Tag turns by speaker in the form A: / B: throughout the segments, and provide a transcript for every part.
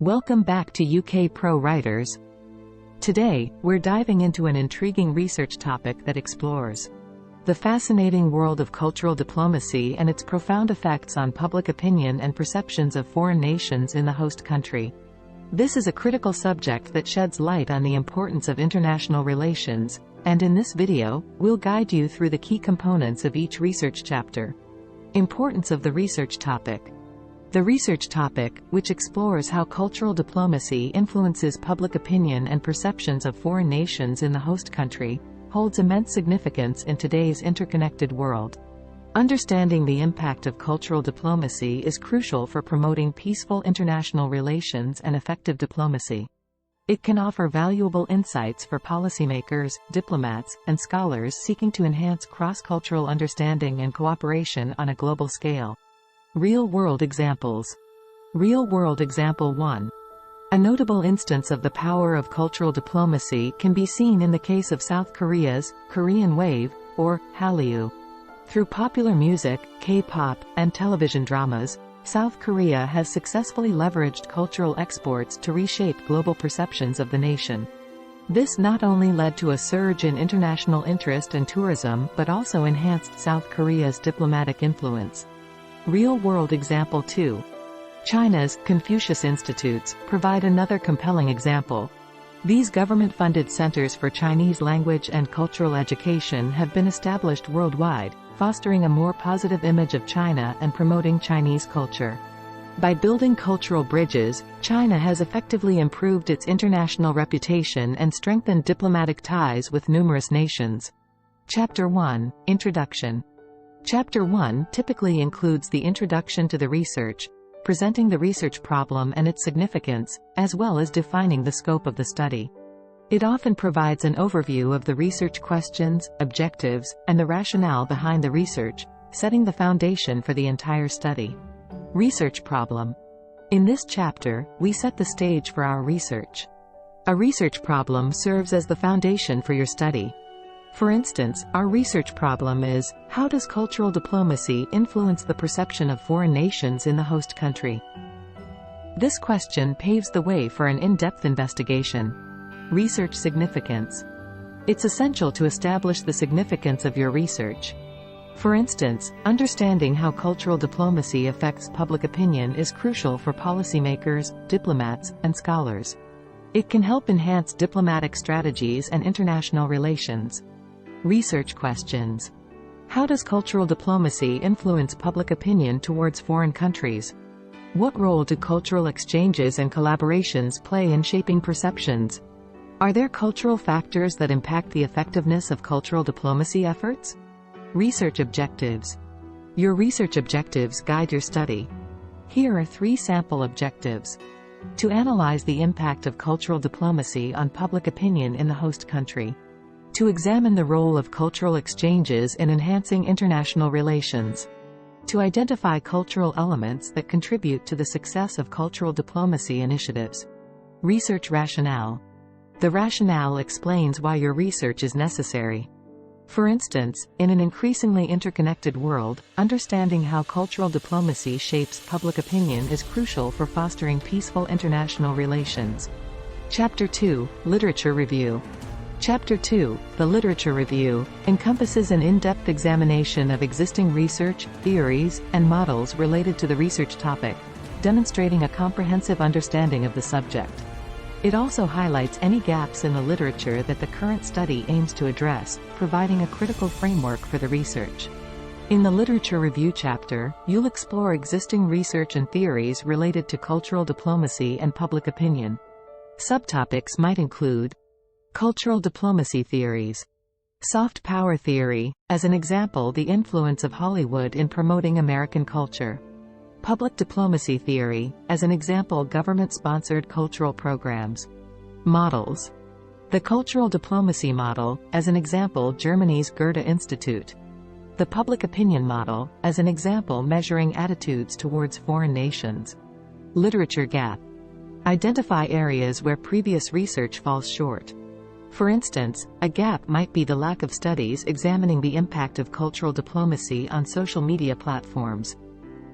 A: Welcome back to UK Pro Writers. Today, we're diving into an intriguing research topic that explores the fascinating world of cultural diplomacy and its profound effects on public opinion and perceptions of foreign nations in the host country. This is a critical subject that sheds light on the importance of international relations, and in this video, we'll guide you through the key components of each research chapter. Importance of the research topic. The research topic, which explores how cultural diplomacy influences public opinion and perceptions of foreign nations in the host country, holds immense significance in today's interconnected world. Understanding the impact of cultural diplomacy is crucial for promoting peaceful international relations and effective diplomacy. It can offer valuable insights for policymakers, diplomats, and scholars seeking to enhance cross-cultural understanding and cooperation on a global scale. Real-world examples. Real-world example 1. A notable instance of the power of cultural diplomacy can be seen in the case of South Korea's Korean Wave, or Hallyu. Through popular music, K-pop, and television dramas, South Korea has successfully leveraged cultural exports to reshape global perceptions of the nation. This not only led to a surge in international interest and tourism but also enhanced South Korea's diplomatic influence. Real-world example 2. China's Confucius Institutes provide another compelling example. These government-funded centers for Chinese language and cultural education have been established worldwide, fostering a more positive image of China and promoting Chinese culture. By building cultural bridges, China has effectively improved its international reputation and strengthened diplomatic ties with numerous nations. Chapter 1. Introduction. Chapter 1 typically includes the introduction to the research, presenting the research problem and its significance, as well as defining the scope of the study. It often provides an overview of the research questions, objectives, and the rationale behind the research, setting the foundation for the entire study. Research problem. In this chapter, we set the stage for our research. A research problem serves as the foundation for your study. For instance, our research problem is, how does cultural diplomacy influence the perception of foreign nations in the host country? This question paves the way for an in-depth investigation. Research significance. It's essential to establish the significance of your research. For instance, understanding how cultural diplomacy affects public opinion is crucial for policymakers, diplomats, and scholars. It can help enhance diplomatic strategies and international relations. Research questions. How does cultural diplomacy influence public opinion towards foreign countries? What role do cultural exchanges and collaborations play in shaping perceptions? Are there cultural factors that impact the effectiveness of cultural diplomacy efforts? Research objectives. Your research objectives guide your study. Here are 3 sample objectives. To analyze the impact of cultural diplomacy on public opinion in the host country. To examine the role of cultural exchanges in enhancing international relations. To identify cultural elements that contribute to the success of cultural diplomacy initiatives. Research rationale. The rationale explains why your research is necessary. For instance, in an increasingly interconnected world, understanding how cultural diplomacy shapes public opinion is crucial for fostering peaceful international relations. Chapter 2. Literature review. Chapter 2, the literature review, encompasses an in-depth examination of existing research, theories, and models related to the research topic, demonstrating a comprehensive understanding of the subject. It also highlights any gaps in the literature that the current study aims to address, providing a critical framework for the research. In the literature review chapter, you'll explore existing research and theories related to cultural diplomacy and public opinion. Subtopics might include cultural diplomacy theories. Soft power theory, as an example, the influence of Hollywood in promoting American culture. Public diplomacy theory, as an example, government-sponsored cultural programs. Models. The cultural diplomacy model, as an example, Germany's Goethe Institute. The public opinion model, as an example, measuring attitudes towards foreign nations. Literature gap. Identify areas where previous research falls short. For instance, a gap might be the lack of studies examining the impact of cultural diplomacy on social media platforms.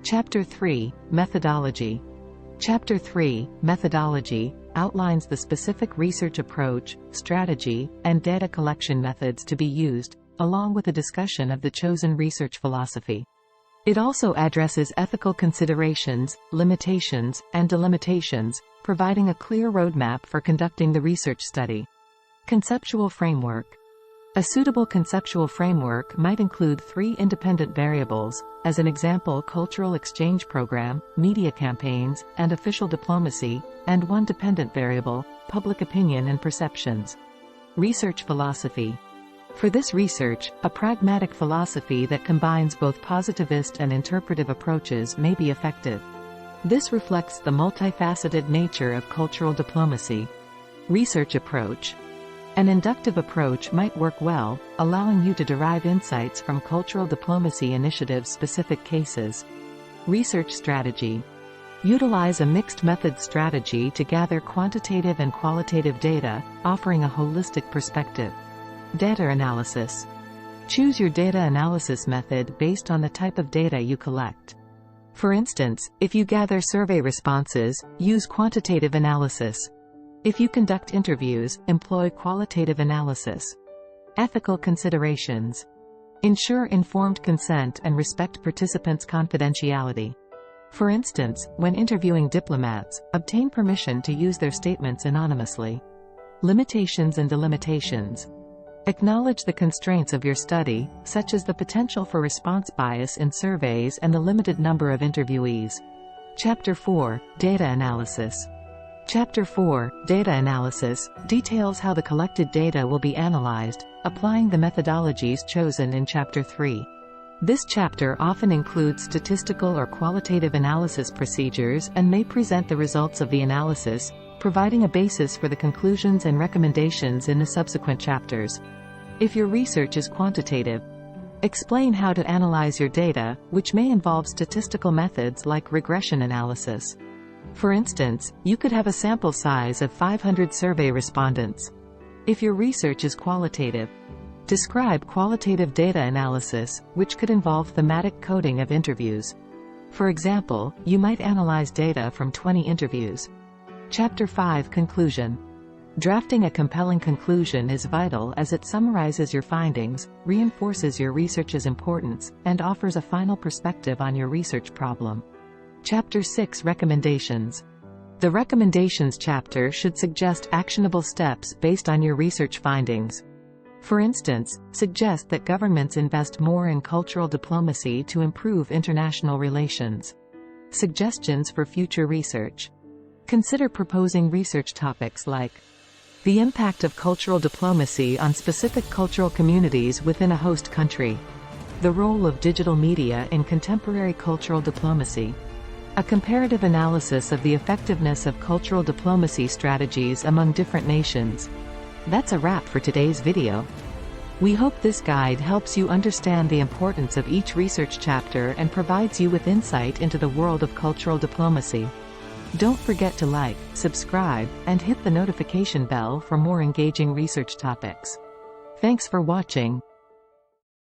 A: Chapter 3. Methodology. Chapter 3, Methodology, outlines the specific research approach, strategy, and data collection methods to be used, along with a discussion of the chosen research philosophy. It also addresses ethical considerations, limitations, and delimitations, providing a clear roadmap for conducting the research study. Conceptual framework. A suitable conceptual framework might include 3 independent variables, as an example cultural exchange program, media campaigns, and official diplomacy, and 1 dependent variable, public opinion and perceptions. Research philosophy. For this research, a pragmatic philosophy that combines both positivist and interpretive approaches may be effective. This reflects the multifaceted nature of cultural diplomacy. Research approach. An inductive approach might work well, allowing you to derive insights from cultural diplomacy initiative-specific cases. Research strategy. Utilize a mixed method strategy to gather quantitative and qualitative data, offering a holistic perspective. Data analysis. Choose your data analysis method based on the type of data you collect. For instance, if you gather survey responses, use quantitative analysis. If you conduct interviews, employ qualitative analysis. Ethical considerations. Ensure informed consent and respect participants' confidentiality. For instance, when interviewing diplomats, obtain permission to use their statements anonymously. Limitations and delimitations. Acknowledge the constraints of your study, such as the potential for response bias in surveys and the limited number of interviewees. Chapter 4, Data Analysis. Chapter 4, Data Analysis, details how the collected data will be analyzed, applying the methodologies chosen in Chapter 3. This chapter often includes statistical or qualitative analysis procedures and may present the results of the analysis, providing a basis for the conclusions and recommendations in the subsequent chapters. If your research is quantitative, explain how to analyze your data, which may involve statistical methods like regression analysis. For instance, you could have a sample size of 500 survey respondents. If your research is qualitative, describe qualitative data analysis, which could involve thematic coding of interviews. For example, you might analyze data from 20 interviews. Chapter 5, Conclusion. Drafting a compelling conclusion is vital as it summarizes your findings, reinforces your research's importance, and offers a final perspective on your research problem. Chapter 6, Recommendations. The Recommendations chapter should suggest actionable steps based on your research findings. For instance, suggest that governments invest more in cultural diplomacy to improve international relations. Suggestions for future research. Consider proposing research topics like the impact of cultural diplomacy on specific cultural communities within a host country, the role of digital media in contemporary cultural diplomacy, a comparative analysis of the effectiveness of cultural diplomacy strategies among different nations. That's a wrap for today's video. We hope this guide helps you understand the importance of each research chapter and provides you with insight into the world of cultural diplomacy. Don't forget to like, subscribe, and hit the notification bell for more engaging research topics. Thanks for watching.